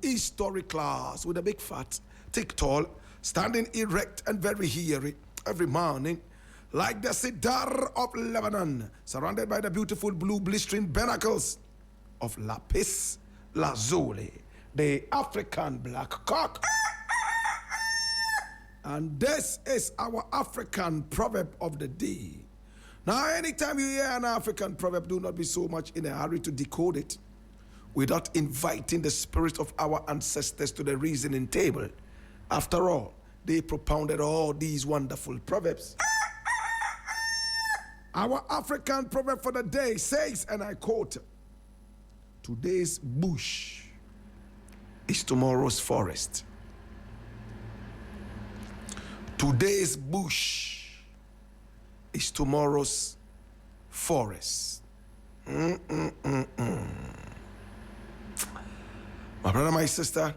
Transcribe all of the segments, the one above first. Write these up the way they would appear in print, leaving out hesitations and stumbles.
Historic class with a big fat, thick tall, standing erect and very hairy every morning, like the cedar of Lebanon, surrounded by the beautiful blue blistering pinnacles of lapis lazuli, the African black cock. And this is our African proverb of the day. Now, anytime you hear an African proverb, do not be so much in a hurry to decode it without inviting the spirit of our ancestors to the reasoning table. After all, they propounded all these wonderful proverbs. Our African proverb for the day says, and I quote, "Today's bush is tomorrow's forest." Today's bush is tomorrow's forest. My brother, my sister,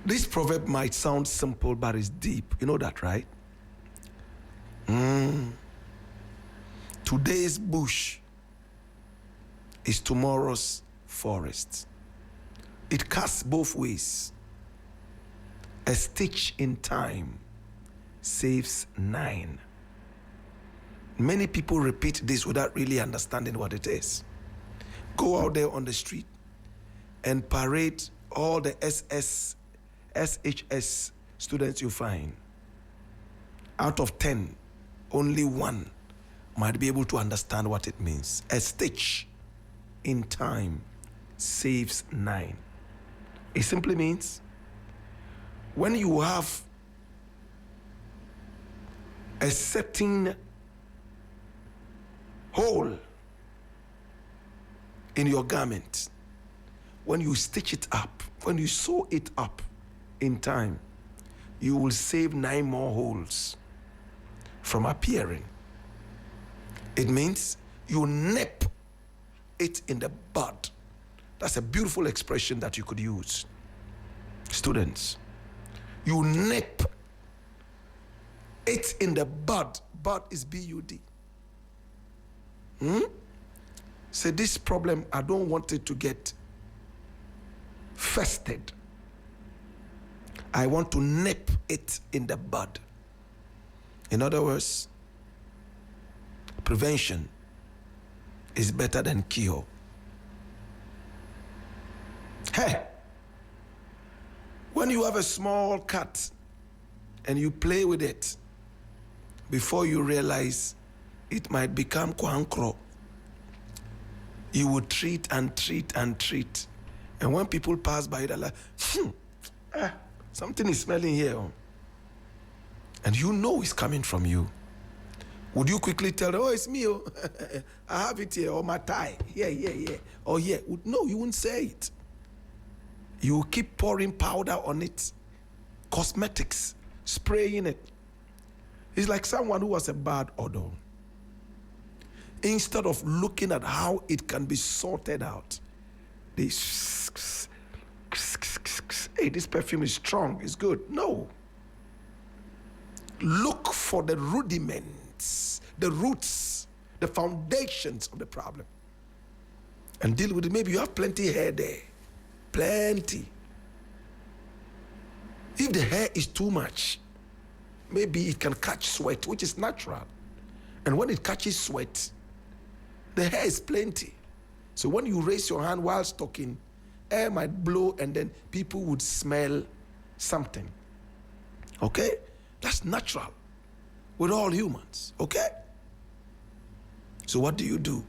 this proverb might sound simple, but it's deep. You know that, right? Today's bush is tomorrow's forest. It cuts both ways. A stitch in time saves 9. Many people repeat this without really understanding what it is. Go out there on the street and parade all the SHS students you find. Out of 10, only 1 might be able to understand what it means. A stitch in time saves 9. It simply means when you have a certain hole in your garment, when you stitch it up, when you sew it up in time, you will save 9 more holes from appearing. It means you nip it in the bud. That's a beautiful expression that you could use. Students, you nip it in the bud. Bud is B-U-D. Say, this problem, I don't want it to get festered. I want to nip it in the bud. In other words, prevention is better than cure. Hey, when you have a small cat and you play with it, before you realize it might become kwankro, you will treat and treat and treat. And when people pass by, they're like, something is smelling here. And you know it's coming from you. Would you quickly tell them, oh, it's me, oh. I have it here, or my tie, yeah, or yeah. No, you wouldn't say it. You will keep pouring powder on it, cosmetics, spraying it. It's like someone who has a bad odor. Instead of looking at how it can be sorted out, they, hey, this perfume is strong, it's good. No. Look for the rudiments, the roots, the foundations of the problem, and deal with it. Maybe you have plenty hair there. Plenty. If the hair is too much, maybe it can catch sweat, which is natural. And when it catches sweat, the hair is plenty. So when you raise your hand while talking, air might blow and then people would smell something. Okay? That's natural with all humans. Okay? So what do?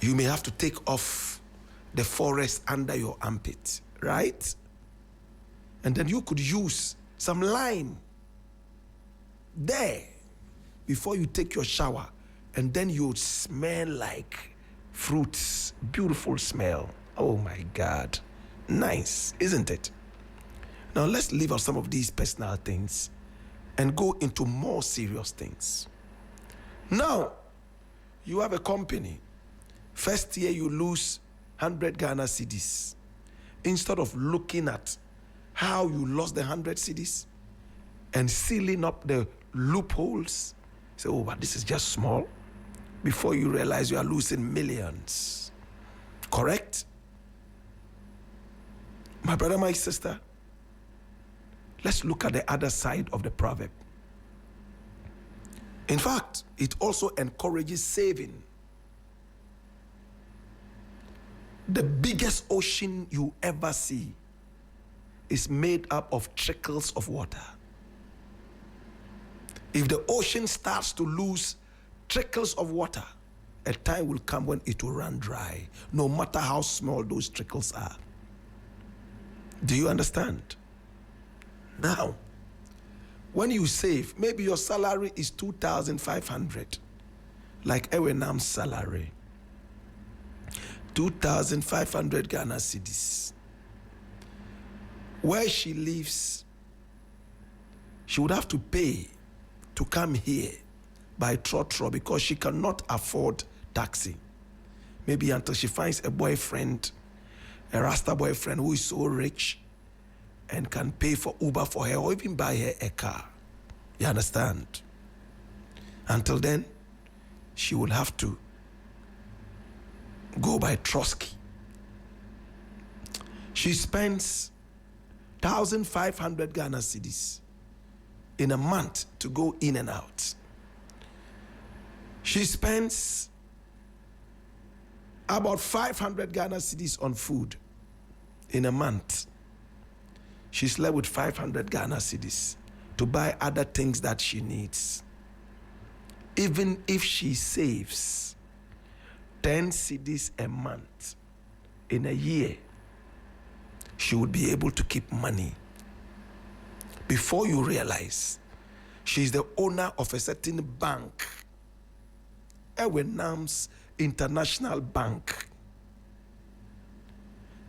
You may have to take off the forest under your armpit, right? And then you could use some lime there before you take your shower, and then you smell like fruits. Beautiful smell. Oh my God. Nice, isn't it? Now let's leave out some of these personal things and go into more serious things. Now, you have a company. First year you lose 100 Ghana cedis. Instead of looking at how you lost the 100 cedis and sealing up the loopholes, say, oh, but this is just small. Before you realize you are losing millions. Correct? My brother, my sister, let's look at the other side of the proverb. In fact, it also encourages saving. The biggest ocean you ever see is made up of trickles of water. If the ocean starts to lose trickles of water, a time will come when it will run dry, no matter how small those trickles are. Do you understand? Now, when you save, maybe your salary is 2,500, like Ewenam's salary. 2,500 Ghana cedis. Where she lives, she would have to pay to come here by trotro because she cannot afford taxi. Maybe until she finds a boyfriend, a Rasta boyfriend who is so rich and can pay for Uber for her or even buy her a car. You understand? Until then, she will have to go by Trotsky. She spends 1,500 Ghana cedis in a month to go in and out. She spends about 500 Ghana cedis on food in a month. She slept with 500 Ghana cedis to buy other things that she needs. Even if she saves 10 cedis a month in a year, she would be able to keep money. Before you realize, she's the owner of a certain bank, Ewenam's International Bank.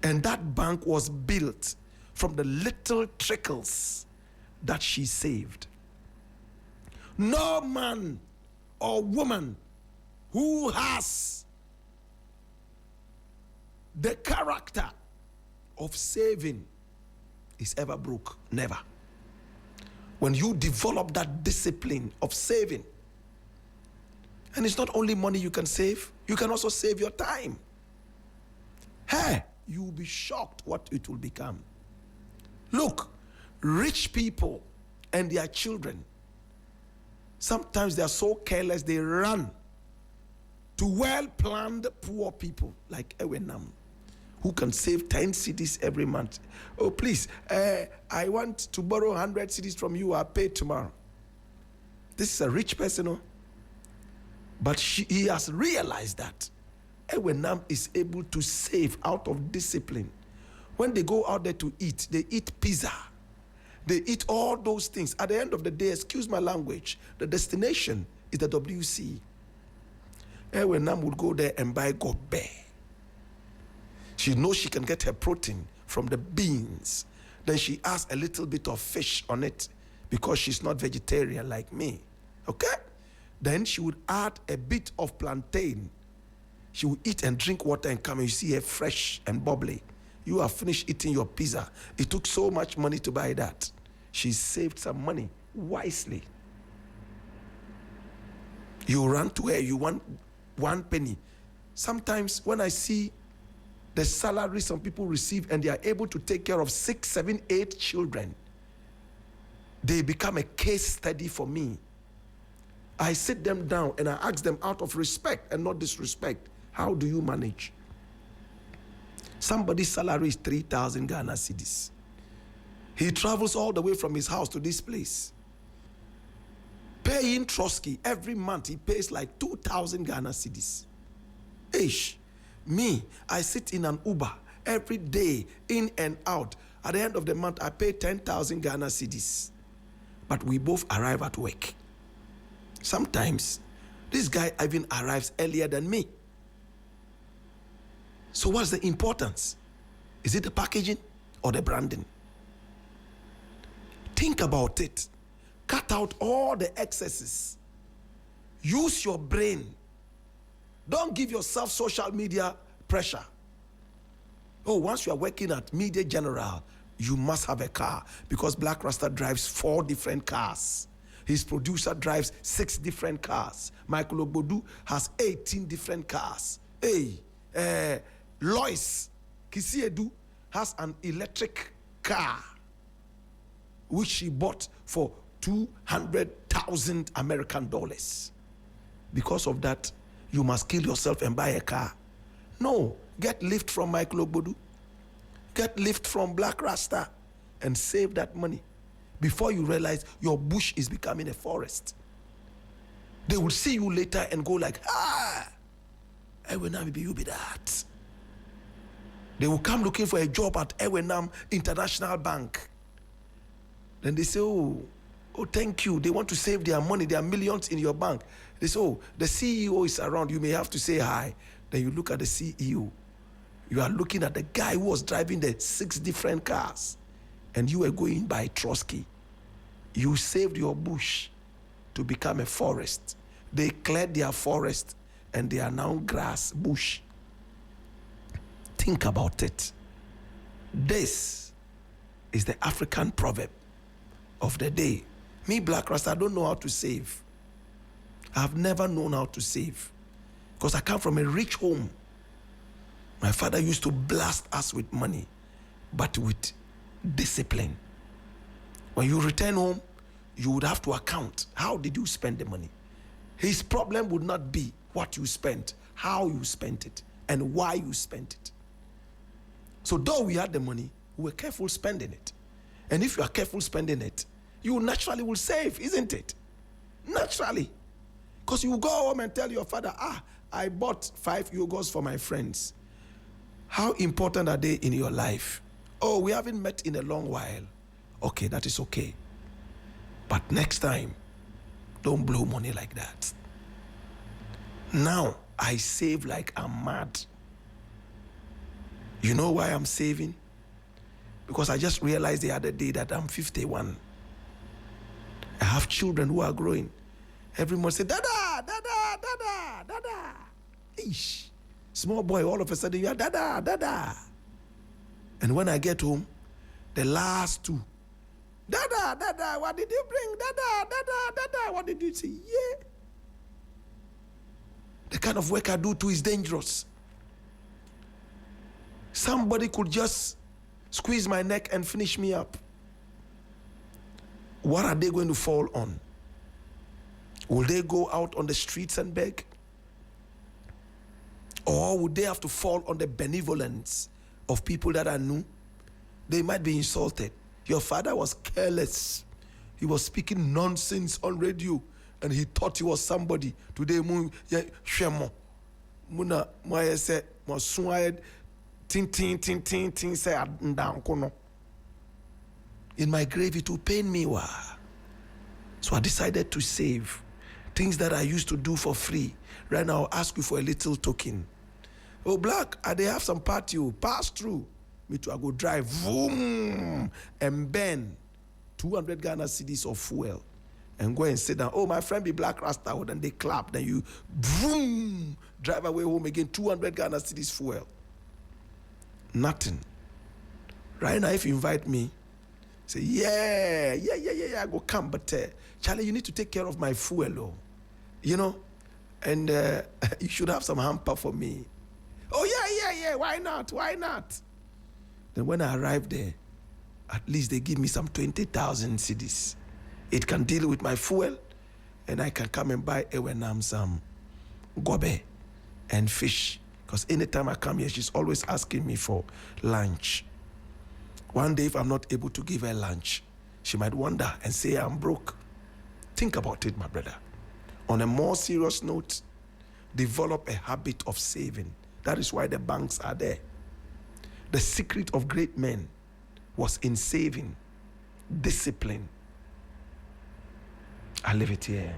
And that bank was built from the little trickles that she saved. No man or woman who has the character of saving is ever broke. Never. When you develop that discipline of saving, and it's not only money you can save, you can also save your time. Hey, you'll be shocked what it will become. Look, rich people and their children, sometimes they are so careless, they run to well-planned poor people like Ewenam, who can save 10 cedis every month. Oh, please, I want to borrow 100 cedis from you. I'll pay tomorrow. This is a rich person, oh? But he has realized that Ewenam is able to save out of discipline. When they go out there to eat, they eat pizza. They eat all those things. At the end of the day, excuse my language, the destination is the WC. Ewenam would go there and buy gobe. She knows she can get her protein from the beans. Then she adds a little bit of fish on it because she's not vegetarian like me. Okay? Then she would add a bit of plantain. She would eat and drink water and come and you see her fresh and bubbly. You have finished eating your pizza. It took so much money to buy that. She saved some money wisely. You run to her, you want 1 penny. Sometimes when I see the salary some people receive and they are able to take care of 6, 7, 8 children, they become a case study for me. I sit them down and I ask them out of respect and not disrespect, how do you manage? Somebody's salary is 3,000 Ghana cedis. He travels all the way from his house to this place. Paying Trotsky every month, he pays like 2,000 Ghana cedis. Ish. Me, I sit in an Uber every day, in and out. At the end of the month, I pay 10,000 Ghana cedis. But we both arrive at work. Sometimes, this guy even arrives earlier than me. So what's the importance? Is it the packaging or the branding? Think about it. Cut out all the excesses. Use your brain. Don't give yourself social media pressure. Oh, once you are working at Media General, you must have a car because Black Rasta drives 4 different cars. His producer drives 6 different cars. Michael Obodu has 18 different cars. Hey, Lois Kisiedu has an electric car which she bought for 200,000 American dollars. Because of that, you must kill yourself and buy a car. No, get lift from Michael Ogbodu, get lift from Black Rasta, and save that money before you realize your bush is becoming a forest. They will see you later and go like, Ewenam, you be that. They will come looking for a job at Ewenam International Bank. Then they say, oh, thank you. They want to save their money. There are millions in your bank. They say, oh, the CEO is around. You may have to say hi. Then you look at the CEO. You are looking at the guy who was driving the 6 different cars. And you were going by Trotsky. You saved your bush to become a forest. They cleared their forest and they are now grass, bush. Think about it. This is the African proverb of the day. Me, Black Rasta, I don't know how to save. I've never known how to save because I come from a rich home. My father used to blast us with money, but with discipline. When you return home, you would have to account. How did you spend the money? His problem would not be what you spent, how you spent it, and why you spent it. So though we had the money, we were careful spending it. And if you are careful spending it, you naturally will save, isn't it? Naturally. Because you will go home and tell your father, I bought 5 yogurts for my friends. How important are they in your life? Oh, we haven't met in a long while. Okay, that is okay. But next time, don't blow money like that. Now, I save like I'm mad. You know why I'm saving? Because I just realized the other day that I'm 51. I have children who are growing. Every month say, Dada, Dada, Dada, Dada. Eesh. Small boy, all of a sudden, you are Dada, Dada. And when I get home, the last 2, Dada, Dada, what did you bring? Dada, Dada, Dada, what did you say? Yeah. The kind of work I do too is dangerous. Somebody could just squeeze my neck and finish me up. What are they going to fall on? Will they go out on the streets and beg? Or would they have to fall on the benevolence of people that are new? They might be insulted. Your father was careless. He was speaking nonsense on radio and he thought he was somebody. Today, Muna say, tin say down. In my grave, it will pain me. So I decided to save things that I used to do for free. Right now, I'll ask you for a little token. Oh, Black, they have some party. Pass through. Me too, I go drive, vroom, and burn 200 Ghana cedis of fuel and go and sit down. Oh, my friend be Black Rasta. Then they clap. Then you, vroom, drive away home again, 200 Ghana cedis fuel. Nothing. Right now, if you invite me, say, yeah, I go come. But Charlie, you need to take care of my fuel, you know, and you should have some hamper for me. Oh, yeah, why not? Then when I arrive there, at least they give me some 20,000 cedis. It can deal with my fuel, and I can come and buy Ewenam some gobe and fish. Because anytime I come here, she's always asking me for lunch. One day, if I'm not able to give her lunch, she might wonder and say I'm broke. Think about it, my brother. On a more serious note, develop a habit of saving. That is why the banks are there. The secret of great men was in saving, discipline. I leave it here.